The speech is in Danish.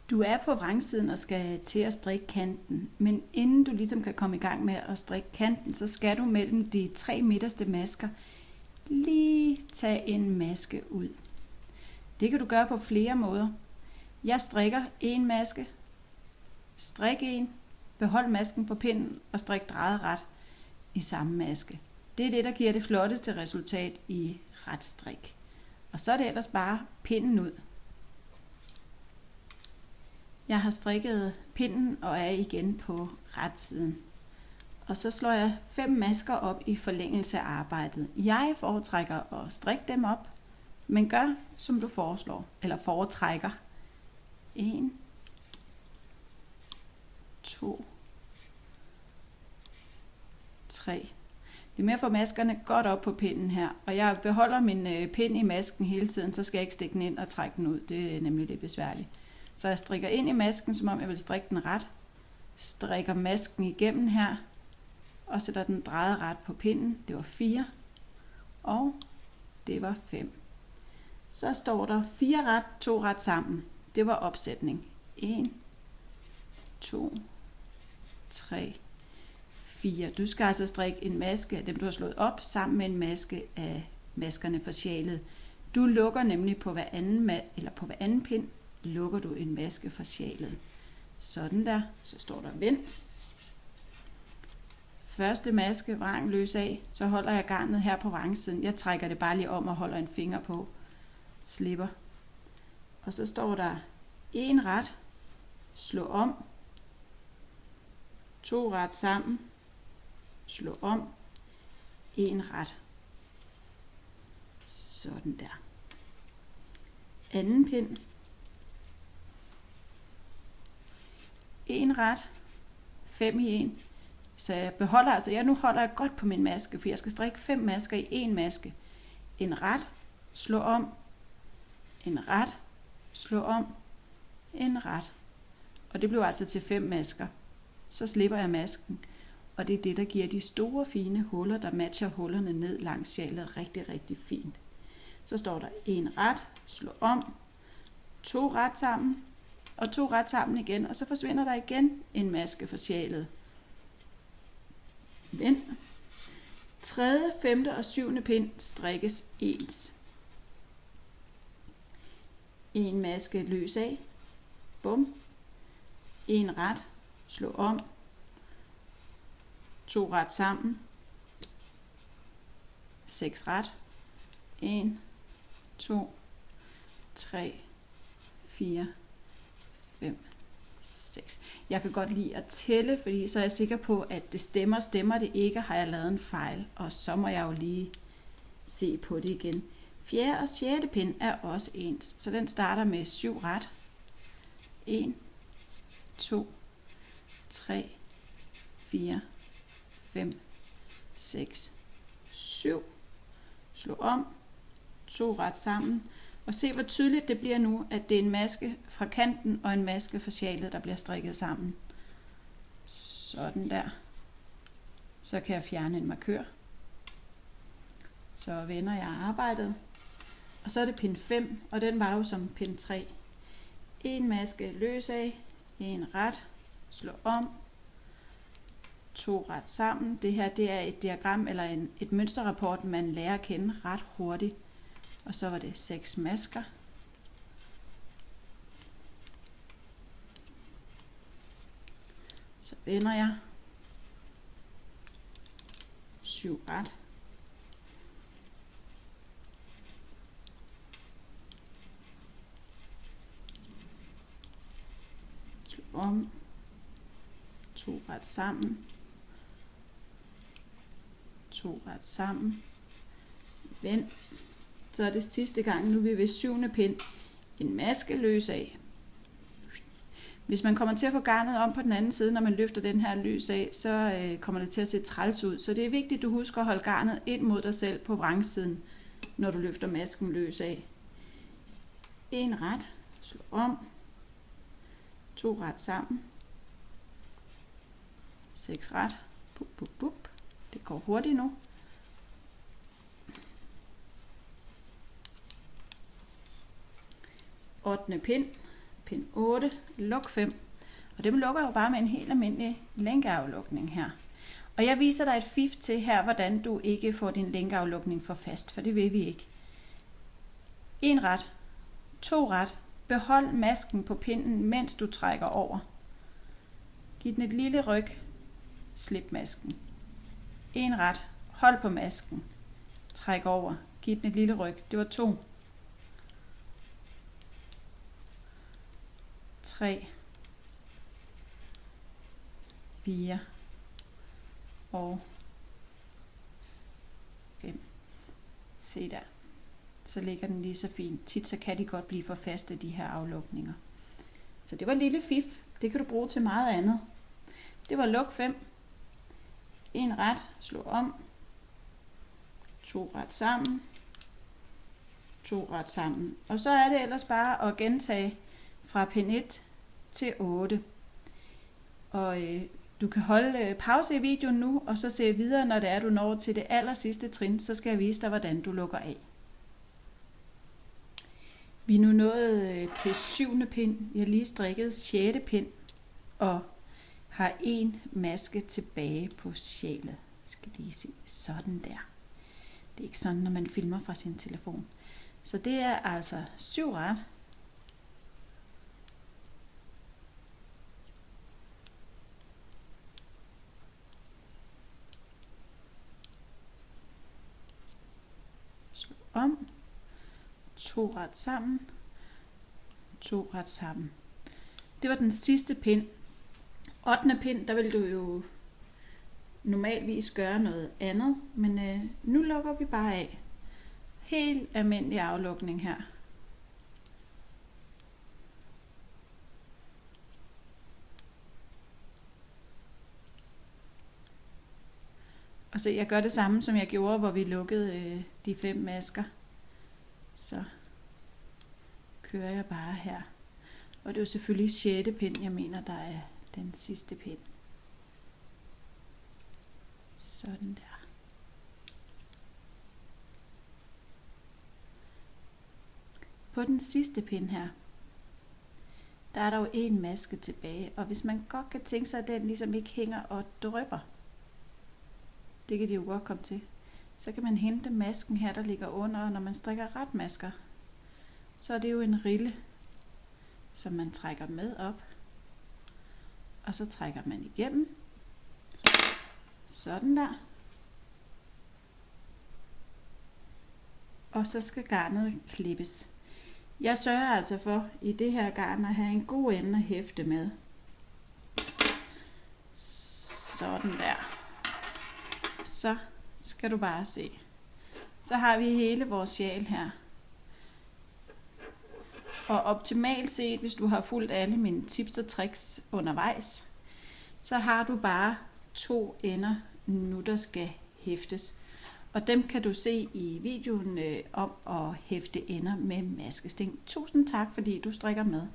Du er på vrangsiden og skal til at strikke kanten, men inden du ligesom kan komme i gang med at strikke kanten, så skal du mellem de 3 midterste masker lige tage en maske ud. Det kan du gøre på flere måder. Jeg strikker en maske, strik en, behold masken på pinden og strik drejet ret i samme maske. Det er det, der giver det flotteste resultat i ret strik. Og så er det ellers bare pinden ud. Jeg har strikket pinden og er igen på retsiden. Og så slår jeg 5 masker op i forlængelse af arbejdet. Jeg foretrækker at strikke dem op, men gør som du foreslår, eller foretrækker. 1, 2, 3. Det er med at få maskerne godt op på pinden her, og jeg beholder min pind i masken hele tiden, så skal jeg ikke stikke den ind og trække den ud. Det er nemlig lidt besværligt. Så jeg strikker ind i masken, som om jeg vil strikke den ret. Strikker masken igennem her, og sætter den drejet ret på pinden. Det var 4, og det var 5. Så står der 4 ret, 2 ret sammen. Det var opsætning. 1, 2, 3, 4. Du skal altså strikke en maske af dem, du har slået op, sammen med en maske af maskerne for sjalet. Du lukker nemlig på hver anden pind, lukker du en maske for sjalet. Sådan der, så står der vend. Første maske, vrang løs af, så holder jeg garnet her på vrangsiden. Jeg trækker det bare lige om og holder en finger på. Slipper. Og så står der 1 ret, slå om, 2 ret sammen, slå om, 1 ret. Sådan der. Anden pind. 1 ret, 5 i 1. Så jeg beholder altså, nu holder jeg godt på min maske, for jeg skal strikke 5 masker i en maske. En ret, slå om, en ret, slå om, en ret. Og det blev altså til 5 masker. Så slipper jeg masken, og det er det, der giver de store fine huller, der matcher hullerne ned langs sjalet rigtig, rigtig fint. Så står der 1 ret, slå om, 2 ret sammen, og 2 ret sammen igen, og så forsvinder der igen en maske for sjalet. Vend. 3., 5. og 7. pind strikkes ens. En maske løs af, bum, 1 ret, slå om, 2 ret sammen, 6 ret, 1, 2, 3, 4, 5, 6. Jeg kan godt lide at tælle, fordi så er jeg sikker på, at det stemmer. Stemmer det ikke, har jeg lavet en fejl, og så må jeg jo lige se på det igen. 4. og 6. pind er også ens, så den starter med 7 ret. 1, 2, 3, 4, 5, 6, 7. Slå om, 2 ret sammen. Og se hvor tydeligt det bliver nu, at det er en maske fra kanten og en maske fra sjalet, der bliver strikket sammen. Sådan der. Så kan jeg fjerne en markør. Så vender jeg arbejdet. Og så er det pind 5, og den var jo som pind 3. En maske løs af, 1 ret, slå om, 2 ret sammen. Det her det er et diagram eller et mønsterrapport, man lærer at kende ret hurtigt. Og så var det 6 masker. Så vender jeg 7 ret. Slå om, 2 ret sammen, 2 ret sammen, vend. Så er det sidste gang, nu er vi ved 7. pind, en maske løs af. Hvis man kommer til at få garnet om på den anden side, når man løfter den her løs af, så kommer det til at se træls ud. Så det er vigtigt, at du husker at holde garnet ind mod dig selv på vrangsiden, når du løfter masken løs af. 1 ret, slå om, 2 ret sammen, 6 ret, bup, bup, bup. Det går hurtigt nu. 8. pind, pind 8, luk 5, og dem lukker jo bare med en helt almindelig lænkeaflukning her. Og jeg viser dig et fif til her, hvordan du ikke får din lænkeaflukning for fast, for det vil vi ikke. 1 ret, 2 ret, behold masken på pinden, mens du trækker over. Giv den et lille ryg, slip masken. 1 ret, hold på masken, træk over, giv den et lille ryg, det var 2. 3, 4 og 5. Se der. Så ligger den lige så fint. Tit så kan de godt blive for faste, de her aflukninger. Så det var et lille fif. Det kan du bruge til meget andet. Det var luk 5. 1 ret, slå om. 2 ret sammen. 2 ret sammen. Og så er det ellers bare at gentage fra pind 1 til 8. Og du kan holde pause i videoen nu, og så se videre, når det er, du når til det aller sidste trin, så skal jeg vise dig, hvordan du lukker af. Vi er nu nået til 7. pind. Jeg har lige strikket 6. pind, og har 1 maske tilbage på sjælet. Skal lige se sådan der. Det er ikke sådan, når man filmer fra sin telefon. Så det er altså 7 ret. Slå om. 2 ret sammen. 2 ret sammen. Det var den sidste pind. 8. pind, der vil du jo normalvis gøre noget andet, men nu lukker vi bare af. Helt almindelig aflukning her. Og se, jeg gør det samme, som jeg gjorde, hvor vi lukkede de 5 masker. Så kører jeg bare her. Og det er jo selvfølgelig 6. pind, jeg mener, der er den sidste pind. Sådan der. På den sidste pind her, der er der jo 1 maske tilbage, og hvis man godt kan tænke sig, at den ligesom ikke hænger og drypper, det kan de jo godt komme til, så kan man hente masken her, der ligger under, og når man strikker retmasker, så er det jo en rille, som man trækker med op, og så trækker man igennem, sådan der, og så skal garnet klippes. Jeg sørger altså for i det her garn at have en god ende at hæfte med. Sådan der. Så skal du bare se. Så har vi hele vores sjal her. Og optimalt set, hvis du har fulgt alle mine tips og tricks undervejs, så har du bare 2 ender nu, der skal hæftes. Og dem kan du se i videoen om at hæfte ender med maskesting. Tusind tak, fordi du strikker med.